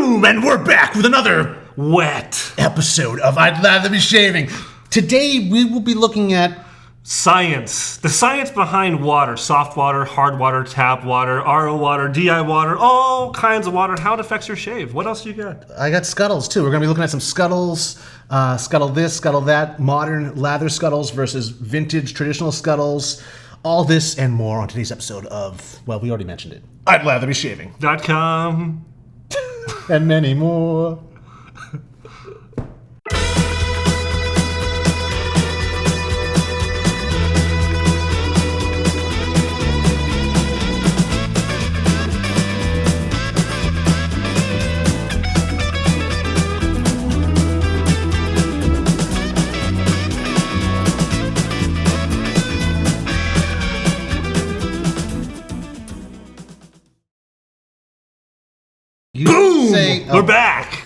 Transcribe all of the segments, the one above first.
Boom! And we're back with another wet episode of I'd Lather Be Shaving. Today we will be looking at science. The science behind water. Soft water, hard water, tap water, RO water, DI water, all kinds of water, how it affects your shave. What else do you got? I got scuttles too. We're going to be looking at some scuttles. Scuttle this, scuttle that. Modern lather scuttles versus vintage traditional scuttles. All this and more on today's episode of, well, we already mentioned it, I'd Lather Be Shaving. .com. And many more. Boom! We're back.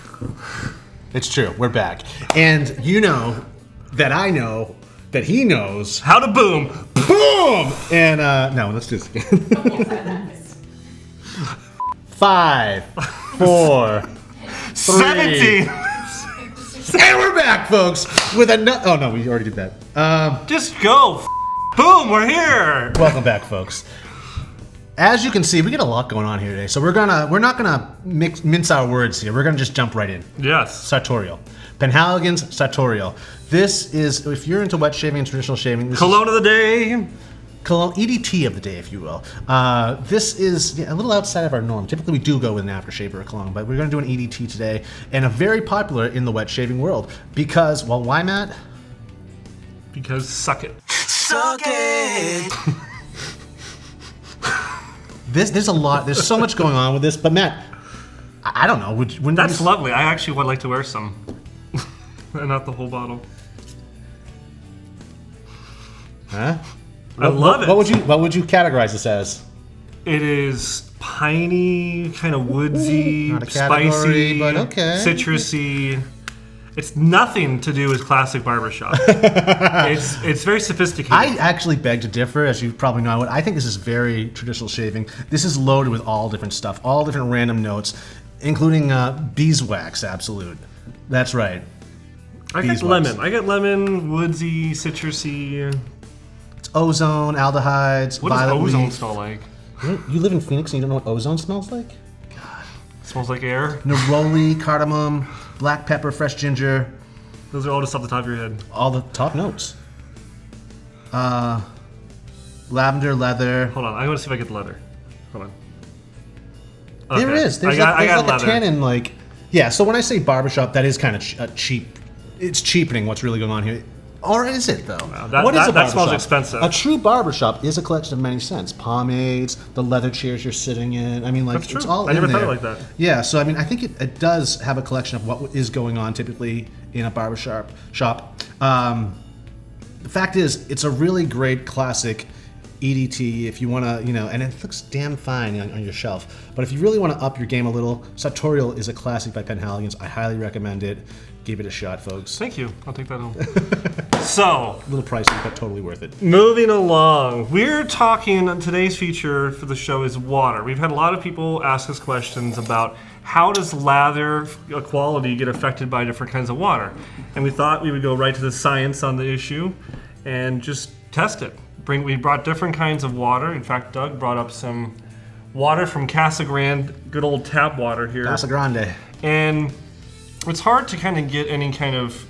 It's true. We're back. And you know that I know that he knows how to boom. Boom! And, no, let's do this again. 5, 4, 3. 17. And we're back, folks, with another. Oh, no, we already did that. Just go. Boom, we're here. Welcome back, folks. As you can see, we get a lot going on here today, so we're not gonna mince our words here. We're gonna just jump right in. Yes. Sartorial. Penhaligon's Sartorial. This is, if you're into wet shaving and traditional shaving, this Cologne of the day. Cologne, EDT of the day, if you will. This is a little outside of our norm. Typically, we do go with an aftershave or a cologne, but we're gonna do an EDT today, and a very popular in the wet shaving world because, well, why, Matt? Because suck it. Suck it. There's a lot. There's so much going on with this. But Matt, I don't know. That's lovely. I actually would like to wear some, and not the whole bottle. Huh? I love it. What would you categorize this as? It is piney, kind of woodsy, Not a category, spicy, but okay. Citrusy. It's nothing to do with classic barbershop. It's very sophisticated. I actually beg to differ, as you probably know. I think this is very traditional shaving. This is loaded with all different stuff, all different random notes, including beeswax, absolute. That's right. I get lemon. I get lemon, woodsy, citrusy. It's ozone, aldehydes, What does ozone smell like? You live in Phoenix and you don't know what ozone smells like? God, it smells like air. Neroli, cardamom, black pepper, fresh ginger. Those are all just off the top of your head. All the top notes. Lavender, leather. Hold on, I want to see if I get the leather. Hold on. There is. There's like a tannin, like. Yeah, so when I say barbershop, that is kind of cheap. It's cheapening what's really going on here. Or is it, though? Wow, what is a barbershop? That smells expensive. A true barbershop is a collection of many scents. Pomades, the leather chairs you're sitting in. I mean, like, That's true. it's all I never in thought there. of it like that. Yeah, so I mean, I think it does have a collection of what is going on typically in a barbershop shop. The fact is, it's a really great classic EDT if you want to, and it looks damn fine on your shelf. But if you really want to up your game a little, Sartorial is a classic by Penhaligon's. I highly recommend it. Give it a shot, folks. Thank you. I'll take that home. So, A little pricey, but totally worth it. moving along, we're talking, today's feature for the show is water. We've had a lot of people ask us questions about how does lather quality get affected by different kinds of water? And we thought we would go right to the science on the issue and just test it. We brought different kinds of water. In fact, Doug brought up some water from Casa Grande, good old tap water here. Casa Grande. And it's hard to kind of get any kind of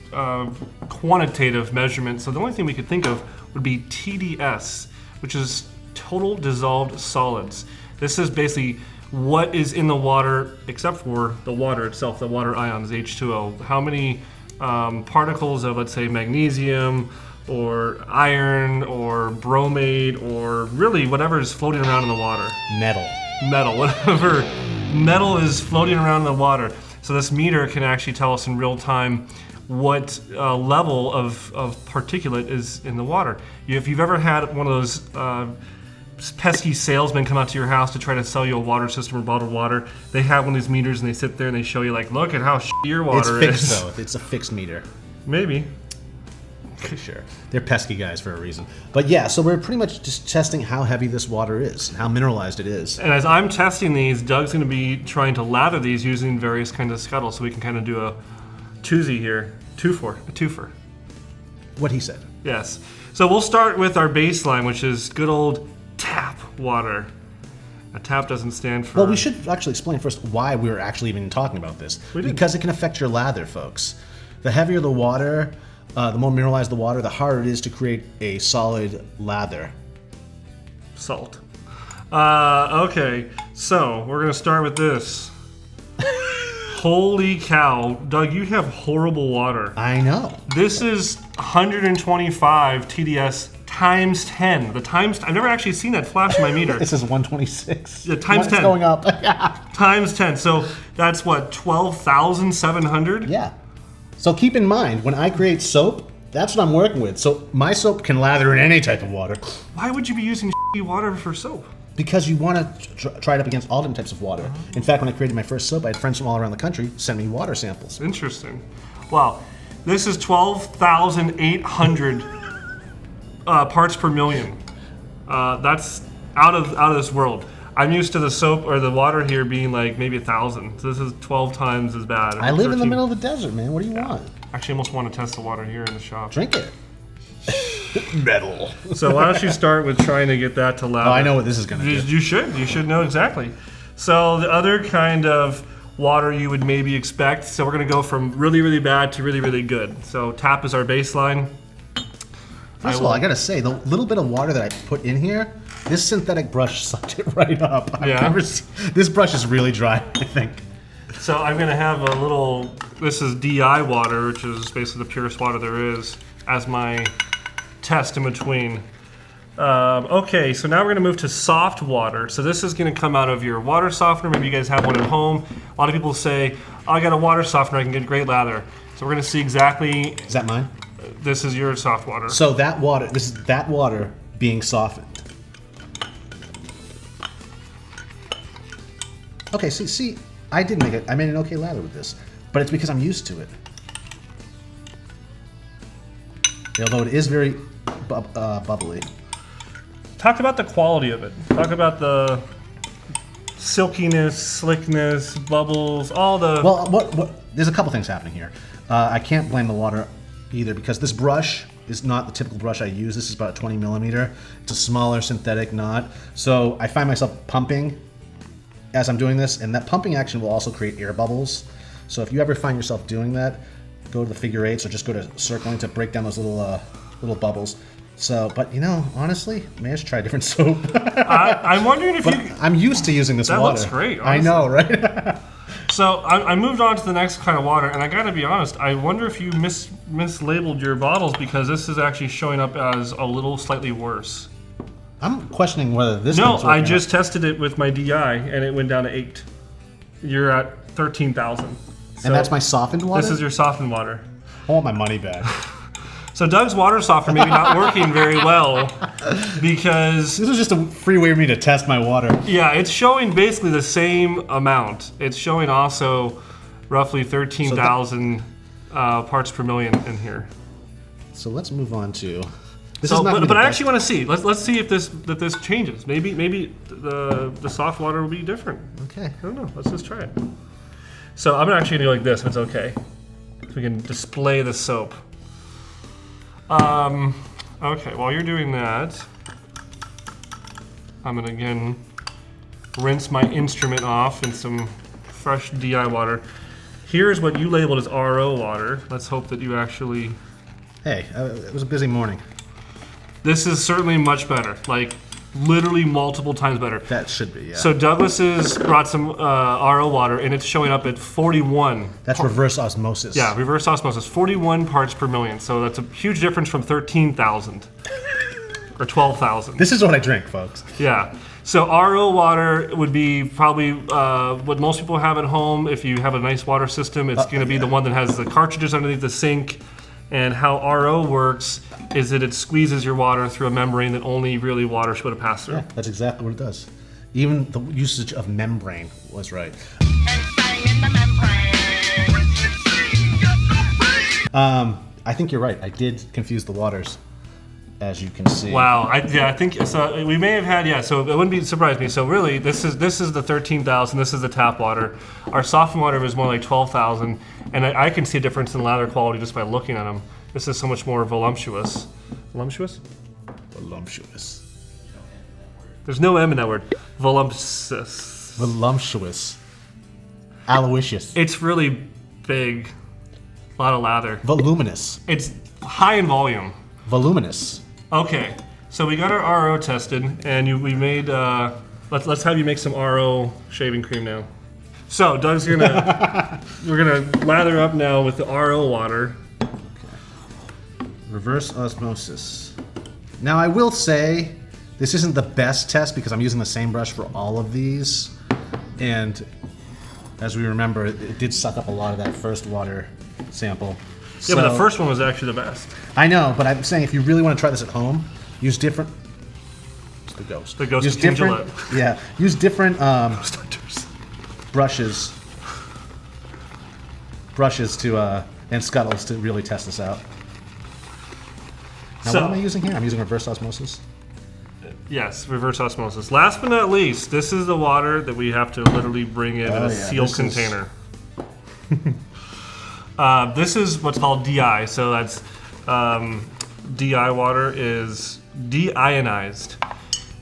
quantitative measurement, so the only thing we could think of would be TDS, which is total dissolved solids. This is basically what is in the water, except for the water itself, the water ions, H2O. How many particles of, let's say, magnesium, or iron, or bromate, or really whatever is floating around in the water. Metal, whatever metal is floating around in the water. So this meter can actually tell us in real time what level of particulate is in the water. If you've ever had one of those pesky salesmen come out to your house to try to sell you a water system or bottled water, they have one of these meters and they sit there and they show you like, look at how shitty your water is. It's fixed though. It's a fixed meter. Maybe. Sure. They're pesky guys for a reason. But yeah, so we're pretty much just testing how heavy this water is, how mineralized it is. And as I'm testing these, Doug's going to be trying to lather these using various kinds of scuttles, so we can kind of do a twosie here. Twofer. What he said. Yes. So we'll start with our baseline, which is good old tap water. A tap doesn't stand for... Well, we should actually explain first why we were actually even talking about this. Because it can affect your lather, folks. The heavier the water, the more mineralized the water, the harder it is to create a solid lather. Salt. Okay, so we're gonna start with this. Holy cow, Doug, you have horrible water. I know. This is 125 TDS times 10. I've never actually seen that flash in my meter. This is 126. Yeah, times 10. It's going up. Times 10. So that's what, 12,700? Yeah. So keep in mind, when I create soap, that's what I'm working with. So my soap can lather in any type of water. Why would you be using water for soap? Because you want to try it up against all different types of water. In fact, when I created my first soap, I had friends from all around the country send me water samples. Interesting. Wow. This is 12,800 parts per million. That's out of this world. I'm used to the soap or the water here being like maybe 1,000. So this is 12 times as bad. I live in the middle of the desert, man. What do you want? Actually, I almost want to test the water here in the shop. Drink it. Metal. So why don't you start with trying to get that to lather? Oh, I know what this is going to do. You should know exactly. So the other kind of water you would maybe expect. So we're going to go from really, really bad to really, really good. So tap is our baseline. First of all, I got to say, the little bit of water that I put in here, this synthetic brush sucked it right up. Yeah. This brush is really dry, I think. So I'm going to have a little, this is DI water, which is basically the purest water there is, as my test in between. Okay, so now we're going to move to soft water. So this is going to come out of your water softener. Maybe you guys have one at home. A lot of people say, oh, I got a water softener, I can get great lather. So we're going to see exactly... Is that mine? This is your soft water. So that water, this is that water being softened. Okay, see, I made an okay lather with this, but it's because I'm used to it. Although it is very bubbly. Talk about the quality of it. Talk about the silkiness, slickness, bubbles, all the... Well, there's a couple things happening here. I can't blame the water either because this brush is not the typical brush I use. This is about 20 millimeter. It's a smaller synthetic knot. So I find myself pumping as I'm doing this, and that pumping action will also create air bubbles. So if you ever find yourself doing that, go to the figure eights or just go to circling to break down those little bubbles. So, but you know, honestly, maybe I should try a different soap. I'm wondering if I'm used to using this water. That looks great, honestly. I know, right? So I moved on to the next kind of water, and I gotta be honest, I wonder if you mislabeled your bottles because this is actually showing up as a little slightly worse. I'm questioning whether this. No, I just tested it with my DI, and it went down to 8. You're at 13,000. So and that's my softened water? This is your softened water. I want my money back. So Doug's water softener maybe not working very well because... This is just a free way for me to test my water. Yeah, it's showing basically the same amount. It's showing also roughly 13,000 parts per million in here. So let's move on to... But I actually want to see. Let's see if this changes. Maybe the soft water will be different. Okay. I don't know. Let's just try it. So I'm actually gonna go like this if it's okay. So we can display the soap. Okay, while you're doing that, I'm gonna again rinse my instrument off in some fresh DI water. Here's what you labeled as RO water. Let's hope that you actually... Hey, it was a busy morning. This is certainly much better, like literally multiple times better. That should be, yeah. So Douglas has brought some RO water, and it's showing up at 41. That's reverse osmosis. Yeah, reverse osmosis, 41 parts per million. So that's a huge difference from 13,000 or 12,000. This is what I drink, folks. Yeah. So RO water would be probably what most people have at home. If you have a nice water system, it's going to be the one that has the cartridges underneath the sink. And how RO works is that it squeezes your water through a membrane that only really water should have passed through. Yeah, that's exactly what it does. Even the usage of membrane was right. I think you're right. I did confuse the waters, as you can see. Wow. I think so. We may have had So it wouldn't be surprise me. So really, this is the 13,000. This is the tap water. Our softened water is more like 12,000, and I can see a difference in lather quality just by looking at them. This is so much more voluptuous. Voluptuous? Voluptuous. There's no M in that word. Voluptuous. Voluptuous. Aloysius. It's really big. A lot of lather. Voluminous. It's high in volume. Voluminous. Okay, so we got our RO tested, and we made. Let's have you make some RO shaving cream now. So Doug's gonna we're gonna lather up now with the RO water. Okay. Reverse osmosis. Now I will say this isn't the best test because I'm using the same brush for all of these, and as we remember, it did suck up a lot of that first water sample. Yeah, but the first one was actually the best. I know, but I'm saying if you really want to try this at home, use different. It's the ghost. The ghost use of King different. Gillette. Yeah, use different brushes to and scuttles to really test this out. Now, So- what am I using here? I'm using reverse osmosis. Yes, reverse osmosis. Last but not least, this is the water that we have to literally bring in a sealed this is- container. This is what's called DI. So that's DI water is deionized.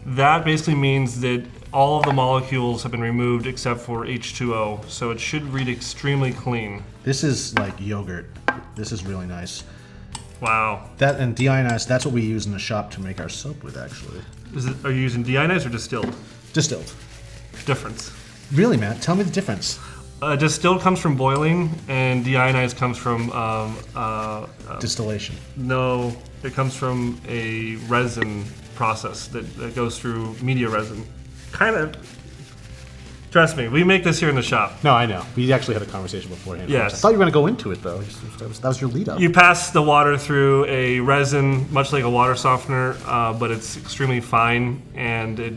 That basically means that all of the molecules have been removed except for H2O. So it should read extremely clean. This is like yogurt. This is really nice. Wow. That and deionized. That's what we use in the shop to make our soap with, actually. Are you using deionized or distilled? Distilled. Difference. Really, Matt? Tell me the difference. Distilled comes from boiling, and deionized comes from Distillation. no, it comes from a resin process that goes through media resin. Kind of. Trust me, we make this here in the shop. No, I know. We actually had a conversation beforehand. Yes. I thought you were going to go into it, though. That was your lead up. You pass the water through a resin, much like a water softener, but it's extremely fine, and it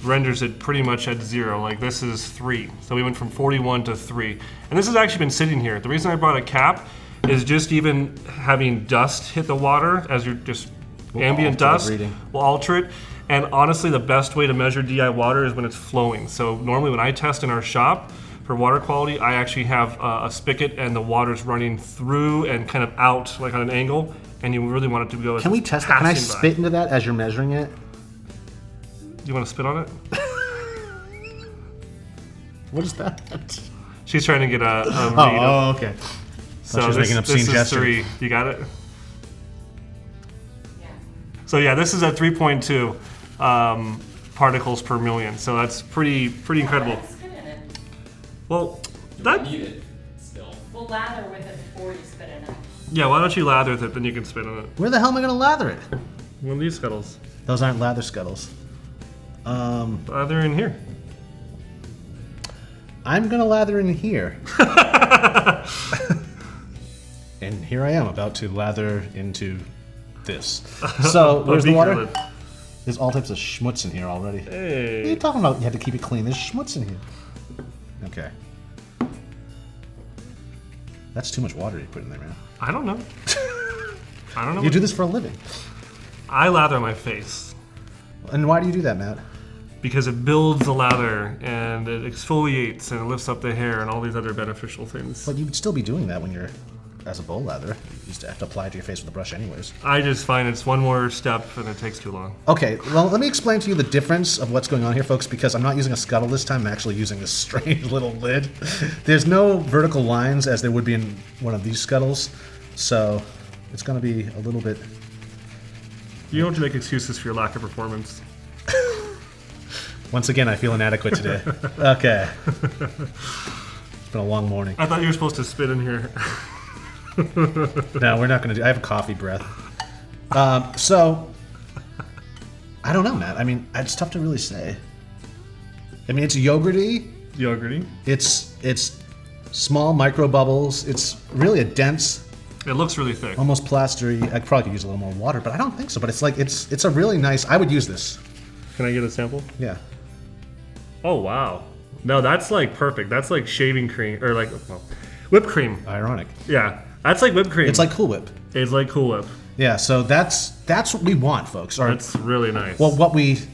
renders it pretty much at 0. Like this is 3. So we went from 41 to 3. And this has actually been sitting here. The reason I brought a cap is just even having dust hit the water as you're just ambient alter the dust reading. will alter it. And honestly, the best way to measure DI water is when it's flowing. So normally when I test in our shop for water quality, I actually have a spigot and the water's running through and kind of out, like on an angle, and you really want it to go. Can we test that? Can I spit into that as you're measuring it? You want to spit on it? What is that? She's trying to get a read. Oh, okay. So she's making an obscene this is gesture. 3. You got it? So yeah, this is at 3.2 particles per million. So that's pretty incredible. Spit in it. Well, You need it still. We'll lather with it before you spit in it. yeah. Why don't you lather with it, then you can spit on it. Where the hell am I going to lather it? One of these scuttles. Those aren't lather scuttles. Lather in here. I'm going to lather in here. And here I am about to lather into this. So, where's the beaker water? lid. There's all types of schmutz in here already. What are you Hey. talking about? You had to keep it clean. There's schmutz in here. Okay. That's too much water you put in there, man. I don't know. I don't know. You do this for a living. I lather my face And why do you do that, Matt? because it builds the lather and it exfoliates and it lifts up the hair and all these other beneficial things. But you would still be doing that when you're as a bowl lather. You just have to apply it to your face with a brush anyways. I just find it's one more step and it takes too long. Okay, well, let me explain to you the difference of what's going on here, folks, because I'm not using a scuttle this time. I'm actually using this strange little lid. There's no vertical lines as there would be in one of these scuttles, so it's going to be a little bit... You don't have to make excuses for your lack of performance. Once again, I feel inadequate today. Okay. It's been a long morning. I thought you were supposed to spit in here. No, we're not going to do... I have a coffee breath. So, I don't know, Matt. I mean, it's tough to really say. I mean, it's yogurty. Yogurty. It's small micro bubbles. It's really a dense, It looks really thick. almost plastery. I probably could use a little more water, but I don't think so. But it's like it's a really nice. I would use this. Can I get a sample? Yeah. Oh, wow. No, that's like perfect. That's like shaving cream, or like, well, whipped cream. Ironic. Yeah, that's like whipped cream. It's like Cool Whip. It's like Cool Whip. Yeah, so that's what we want, folks. Or, That's really nice. well,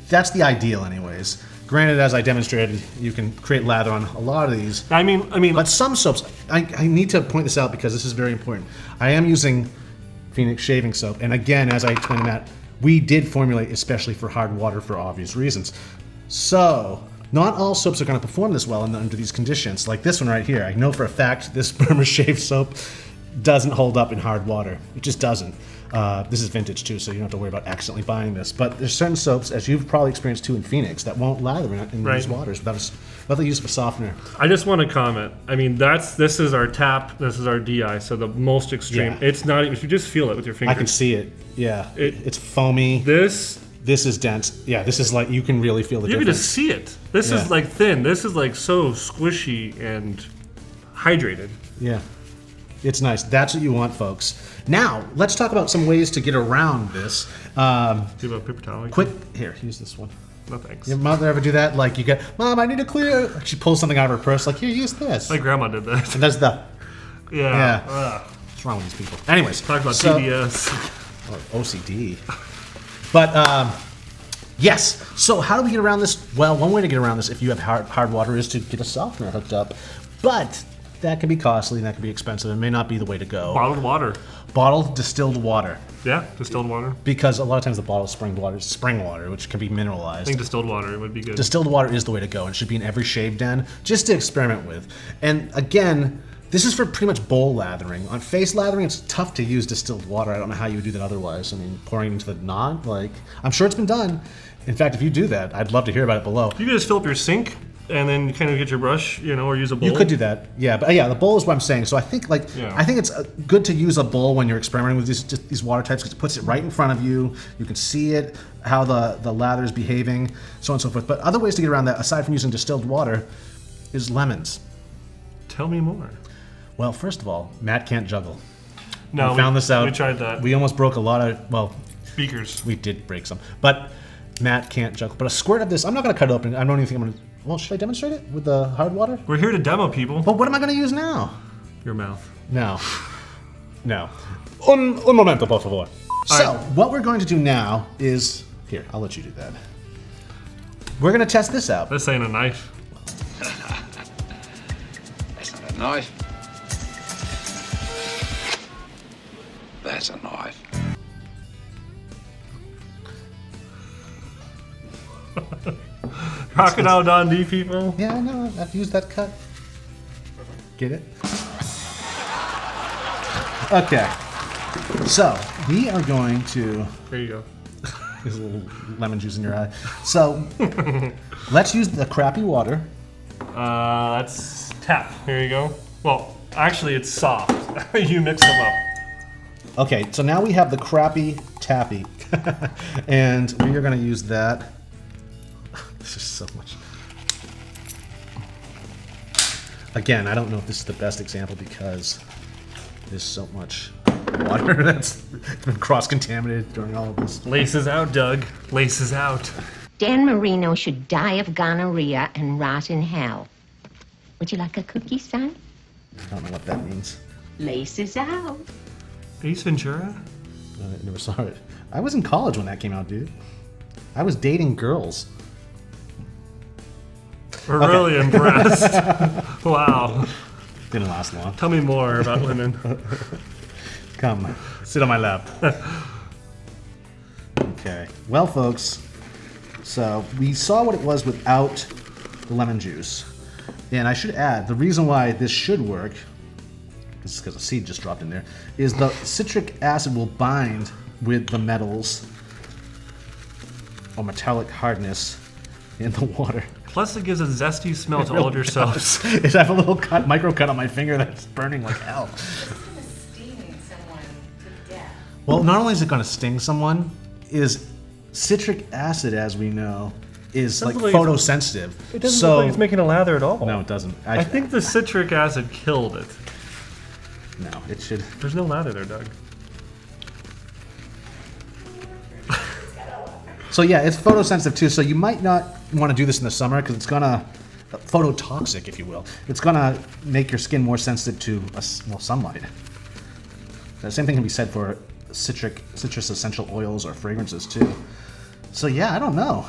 that's the ideal, anyways. Granted, as I demonstrated, you can create lather on a lot of these. I mean, But some soaps, I need to point this out because this is very important. I am using Phoenix shaving soap, and again, as I explained to Matt, we did formulate especially for hard water for obvious reasons. So, not all soaps are going to perform this well under these conditions. Like this one right here, I know for a fact this Burma Shave soap doesn't hold up in hard water. It just doesn't. This is vintage too, so you don't have to worry about accidentally buying this. But there's certain soaps, as you've probably experienced too in Phoenix, that won't lather in Right. these waters without the use of a softener. I just want to comment. I mean, this is our tap. This is our DI. So the most extreme. Yeah. It's not. If you just feel it with your I fingers. can see it. Yeah, it's foamy. This. This is dense. Yeah, this is like you can really feel the You can difference. just see it. This Yeah. is like thin. This is like so squishy and hydrated. Yeah, it's nice. That's what you want, folks. Now let's talk about some ways to get around this. Do you have a paper towel? Quick, here, use this one. No thanks. Your mother ever do that? Like you get, Mom, I need to clear. She pulls something out of her purse. Like here, use this. My grandma did that. And that's the. Yeah. Yeah. Ugh. What's wrong with these people? Anyways, Talk about so- TDS. or OCD. But yes. So how do we get around this? Well, one way to get around this, if you have hard water, is to get a softener hooked up. But that can be costly and that can be expensive and may not be the way to go. Bottled water. Bottled distilled water, Yeah, distilled water. because a lot of times the bottled spring water is spring water, which can be I think mineralized. distilled water would be good. Distilled water is the way to go and should be in every shave den just to experiment with. And again, this is for pretty much bowl lathering. On face lathering, it's tough to use distilled water. I don't know how you would do that otherwise. I mean, pouring into the knot, like, I'm sure it's been done. In fact, if you do that, I'd love to hear about it below. You can just fill up your sink and then kind of get your brush, or use a bowl. You could do that, yeah. But yeah, the bowl is what I'm saying. So I think Yeah. I think it's good to use a bowl when you're experimenting with these water types because it puts it right in front of you. You can see it, how the lather is behaving, so on and so forth. But other ways to get around that, aside from using distilled water, is lemons. Tell me more. Well, first of all, Matt can't juggle. No, we found this out. We tried that. We almost broke a lot of. Well, Beakers. we did break some, but Matt can't juggle. But a squirt of this, I'm not going to cut it open. I don't even think I'm going to. Well, should I demonstrate it with the hard water? We're here to demo people. But what am I going to use now? Your mouth. No. Un momento, por favor. So, right. what we're going to do now is... Here, I'll let you do that. We're going to test this out. This ain't a knife. That's not a knife. That's a knife. Crocodile Dundee, people. Yeah, I know. I've used that cut. Get it? Okay. So, we are going to... There you go. There's a little lemon juice in your eye. So, let's use the crappy water. That's tap. Here you go. Well, actually, it's soft. You mix them up. Okay, so now we have the crappy tappy. And we are going to use that. This is so much. Again, I don't know if this is the best example because there's so much water that's been cross-contaminated during all of this. Laces out, Doug. Laces out. Dan Marino should die of gonorrhea and rot in hell. Would you like a cookie, son? I don't know what that means. Laces out. Ace Ventura? I never saw it. I was in college when that came out, dude. I was dating girls. We're really impressed. Wow. Didn't last long. Tell me more about women. Come, sit on my lap. Okay. Well, folks, so we saw what it was without the lemon juice. And I should add, the reason why this should work, this is because a seed just dropped in there, is the citric acid will bind with the metals or metallic hardness in the water. Plus, it gives a zesty smell to all of your soaps. I have a little micro cut on my finger that's burning like hell. It's kind of stinging someone to death. Well, not only is it going to sting someone, is citric acid, as we know, is like Doesn't look like photosensitive. It doesn't so look like it's making a lather at all. no, it doesn't. I think the citric acid killed it. no, it should. There's no lather there, Doug. So yeah, it's photosensitive too. So you might not want to do this in the summer because it's gonna phototoxic, if you will. It's gonna make your skin more sensitive to sunlight. The same thing can be said for citrus essential oils or fragrances too. So yeah, I don't know.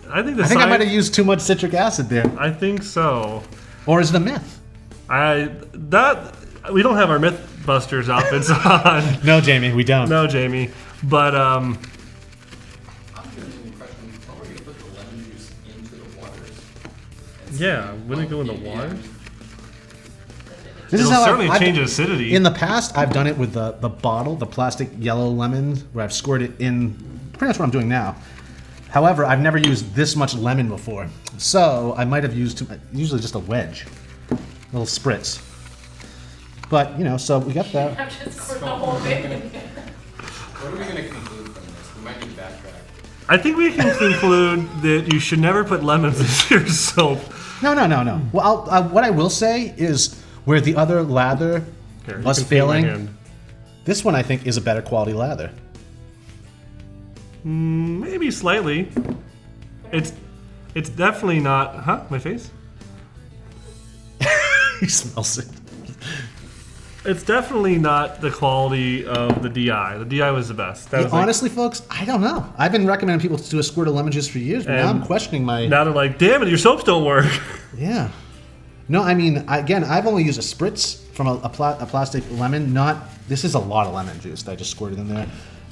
I think I might have used too much citric acid there. I think so. Or is it a myth? We don't have our Mythbusters outfits on. No, Jamie, we don't. No, Jamie. But I'm getting the impression we're going to put the lemon juice into the waters. yeah, wouldn't it go in the water? This It'll is how certainly I've change acidity. In the past, I've done it with the bottle, the plastic yellow lemon, where I've squirted it in. Pretty much what I'm doing now. However, I've never used this much lemon before, so I might have used usually just a wedge, a little spritz. But so we got that. I've just squirted the whole thing in here. What are we going to conclude from this? We might need to backtrack. I think we can conclude that you should never put lemons into your soap. No. Well, what I will say is where the other lather Here, you was can feel my failing, hand. this one I think is a better quality lather. Maybe slightly. It's definitely not. Huh? My face? He smells it. It's definitely not the quality of the DI. The DI was the best. That was like- Honestly, folks, I don't know. I've been recommending people to do a squirt of lemon juice for years, but now I'm questioning my. Now they're like, damn it, your soaps don't work. Yeah. No, I mean, again, I've only used a spritz from a plastic lemon. This is a lot of lemon juice that I just squirted in there.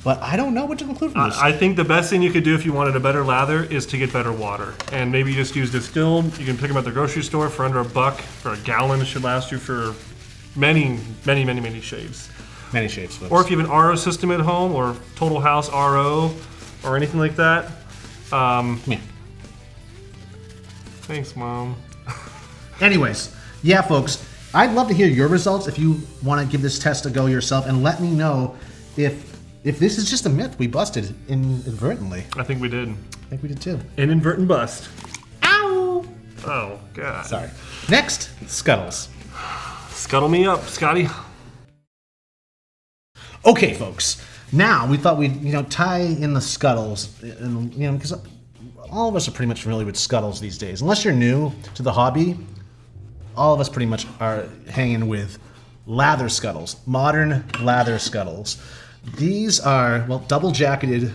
But I don't know what to conclude from this. I think the best thing you could do if you wanted a better lather is to get better water. And maybe just use distilled. You can pick them at the grocery store for under $1. For a gallon, it should last you for many shaves. Many shapes, folks. Or if you have an RO system at home, or Total House RO, or anything like that. Come here. Thanks, Mom. Anyways, yeah, folks, I'd love to hear your results if you want to give this test a go yourself, and let me know if this is just a myth we busted inadvertently. I think we did. I think we did too. An inadvertent bust. Ow! Oh, God. Sorry. Next, Scuttles. Scuttle me up, Scotty. Okay, folks. Now we thought we'd tie in the Scuttles, and because all of us are pretty much familiar with Scuttles these days. Unless you're new to the hobby, all of us pretty much are hanging with lather Scuttles, modern lather Scuttles. These are, double-jacketed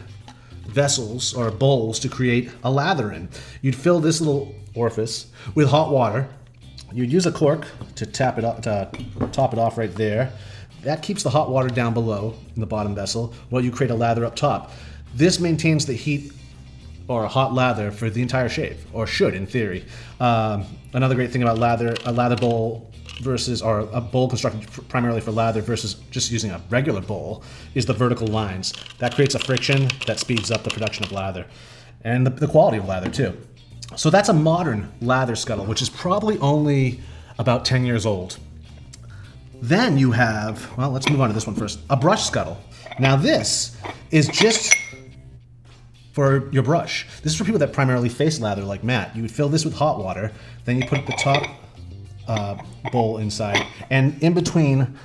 vessels or bowls to create a lather in. You'd fill this little orifice with hot water. You'd use a cork to top it off right there. That keeps the hot water down below in the bottom vessel while you create a lather up top. This maintains the heat or a hot lather for the entire shave, or should in theory. Another great thing about a lather bowl or a bowl constructed primarily for lather versus just using a regular bowl is the vertical lines. That creates a friction that speeds up the production of lather and the quality of lather too. So that's a modern lather scuttle, which is probably only about 10 years old. Then you have, let's move on to this one first, a brush scuttle. Now this is just for your brush. This is for people that primarily face lather like Matt. You would fill this with hot water, then you put the top bowl inside, and in between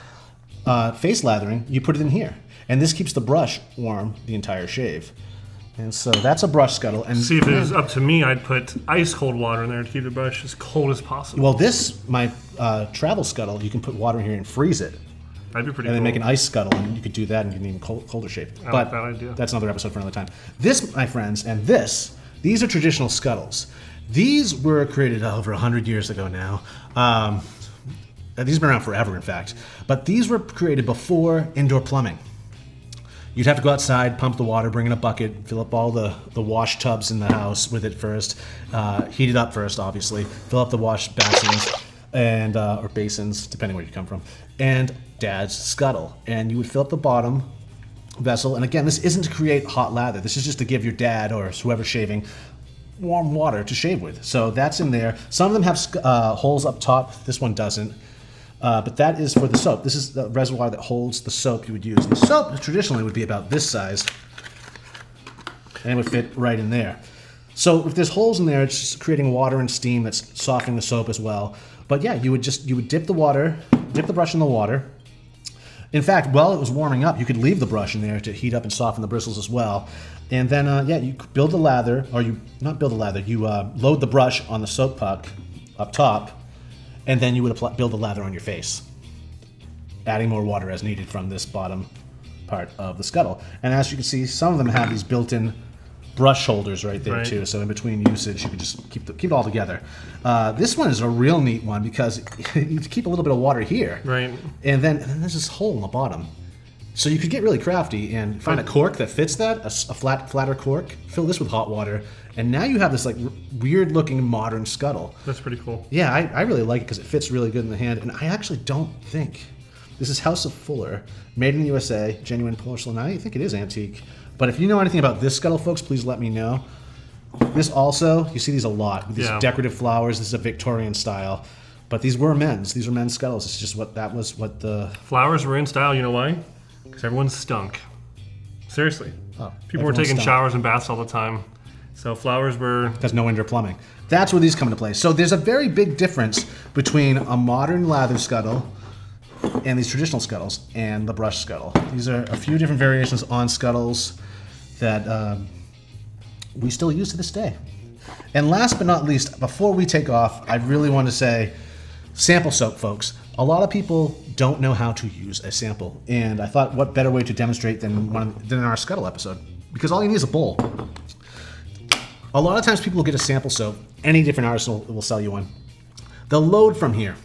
face lathering, you put it in here. And this keeps the brush warm the entire shave. And so that's a brush scuttle. And See, if it was up to me, I'd put ice cold water in there to keep the brush as cold as possible. Well, my travel scuttle, you can put water in here and freeze it. That'd be pretty And then cool. make an ice scuttle, and you could do that and get an even colder shave. I But like that idea. that's another episode for another time. This, my friends, and these are traditional scuttles. These were created over 100 years ago now. These have been around forever, in fact. But these were created before indoor plumbing. You'd have to go outside, pump the water, bring in a bucket, fill up all the wash tubs in the house with it first, heat it up first, obviously, fill up the wash basins, and or basins, depending where you come from, and Dad's scuttle. And you would fill up the bottom vessel. And again, this isn't to create hot lather. This is just to give your dad or whoever's shaving warm water to shave with. So that's in there. Some of them have holes up top. This one doesn't. But that is for the soap. This is the reservoir that holds the soap you would use. And the soap traditionally would be about this size, and it would fit right in there. So if there's holes in there, it's just creating water and steam that's softening the soap as well. But yeah, you would dip the brush in the water. In fact, while it was warming up, you could leave the brush in there to heat up and soften the bristles as well. And then, you build the lather, or you not build the lather, you load the brush on the soap puck up top, and then you would build the lather on your face. adding more water as needed from this bottom part of the scuttle. And as you can see, some of them have these built-in brush holders right there too. So in between usage, you can just keep it all together. This one is a real neat one because you keep a little bit of water here, Right. and then there's this hole in the bottom. So you could get really crafty and find a cork that fits that, a flatter cork, fill this with hot water, and now you have this like weird-looking modern scuttle. That's pretty cool. Yeah, I really like it because it fits really good in the hand, and I actually don't think this is House of Fuller, made in the USA, genuine porcelain. I think it is antique, but if you know anything about this scuttle, folks, please let me know. This also, you see these a lot with these decorative flowers. This is a Victorian style, but these were men's. These were men's scuttles. It's just what the Flowers were in style. You know why? Because everyone stunk. Seriously. People were everyone taking stunk. showers and baths all the time. So flowers were... There's no indoor plumbing. That's where these come into play. So there's a very big difference between a modern lather scuttle and these traditional scuttles and the brush scuttle. These are a few different variations on scuttles that we still use to this day. And last but not least, before we take off, I really want to say sample soap, folks. A lot of people don't know how to use a sample, and I thought what better way to demonstrate than in our scuttle episode, because all you need is a bowl. A lot of times people will get a sample soap. Any different artist will sell you one. They'll load from here.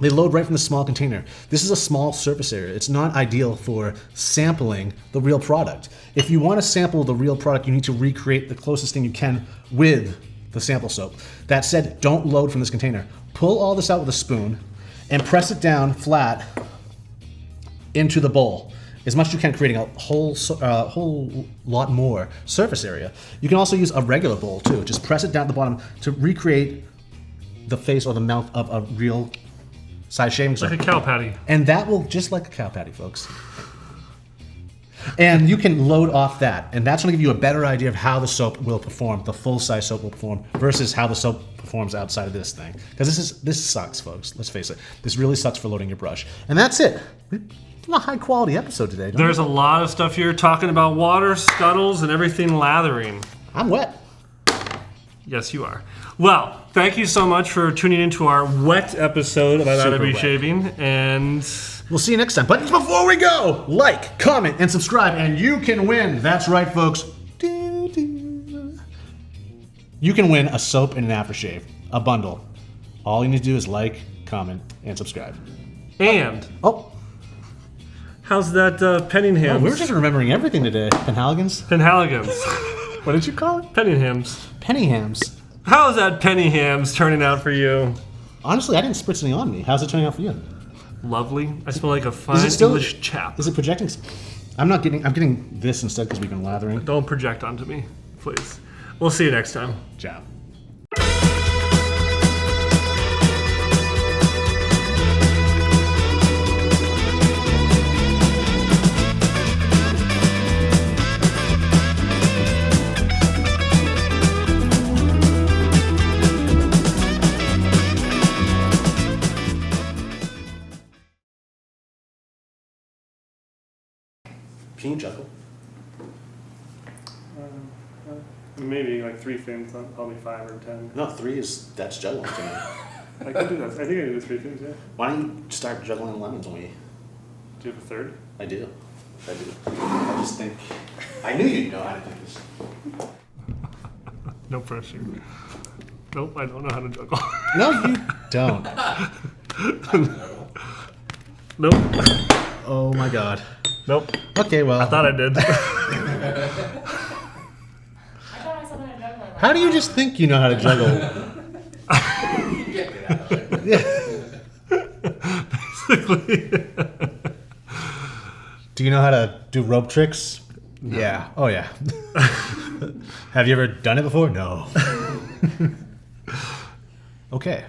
They load right from the small container. This is a small surface area. It's not ideal for sampling the real product. If you want to sample the real product, you need to recreate the closest thing you can with the sample soap. That said, don't load from this container. Pull all this out with a spoon and press it down flat into the bowl as much as you can, creating a whole lot more surface area. You can also use a regular bowl too. Just press it down at the bottom to recreate the face or the mouth of a real size shaving soap. Like a cow patty. And that will, just like a cow patty, folks. And you can load off that, and that's going to give you a better idea of how the soap will perform, the full-size soap will perform, versus how the soap performs outside of this thing. Because this sucks, folks. Let's face it. This really sucks for loading your brush. And that's it. A high-quality episode today. There's a lot of stuff here talking about water, scuttles, and everything lathering. I'm wet. Yes, you are. Well, thank you so much for tuning into our wet episode of I'd Lather Be wet. Shaving, and We'll see you next time. But before we go, like, comment, and subscribe, and you can win. That's right, folks. You can win a soap and an aftershave, a bundle. All you need to do is like, comment, and subscribe. Oh, how's that Penninghams? We're just remembering everything today. Penhaligans? Penhaligans. What did you call it? Penninghams. Pennyhams. How's that Penninghams turning out for you? Honestly, I didn't spritz anything on me. How's it turning out for you? Lovely. I smell like a fine it still- English chap. Is it projecting? I'm getting this instead because we've been lathering. Don't project onto me, please. We'll see you next time. Ciao. Can you juggle? Maybe like 3 fins, not probably 5 or 10. No, that's juggling to me. I can do that. I think I can do 3 fins, yeah. Why don't you start juggling lemons when we... Do you have a third? I do. I just think... I knew you'd know how to do this. No pressure. Nope, I don't know how to juggle. No, you don't. Nope. Oh my god. Nope. Okay, well... I thought I did. I thought I saw that juggler. How do you just think you know how to juggle? Basically. Do you know how to do rope tricks? No. Yeah. Oh, yeah. Have you ever done it before? No. Okay.